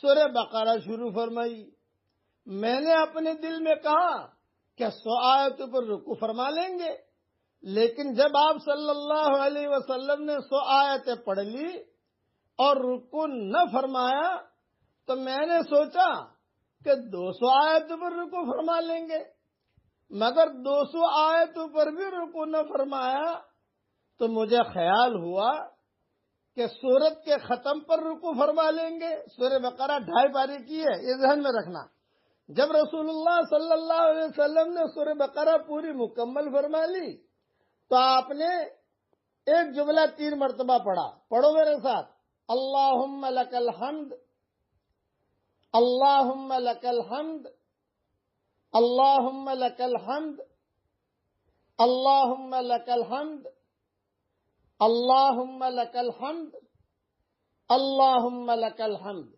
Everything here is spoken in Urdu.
سورہ بقرہ شروع فرمائی. میں نے اپنے دل میں کہا کہ 100 آیتوں پر رکوع فرما لیں گے، لیکن جب آپ صلی اللہ علیہ وسلم نے 100 آیتیں پڑھ لی اور رکوع نہ فرمایا تو میں نے سوچا کہ 200 آیتوں پر رکوع فرما لیں گے، مگر 200 آیتوں پر بھی رکوع نہ فرمایا تو مجھے خیال ہوا کہ سورت کے ختم پر رکوع فرما لیں گے. سورہ بقرہ 2.5 پارے کی ہے، یہ ذہن میں رکھنا. جب رسول اللہ صلی اللہ علیہ وسلم نے سورہ بقرہ پوری مکمل فرما لی تو آپ نے ایک جملہ 3 مرتبہ پڑھا. پڑھو میرے ساتھ. اللہم لک الحمد، اللہم لک الحمد، اللہم لک الحمد، اللہم لک الحمد، اللہم لک الحمد، اللہم لک الحمد.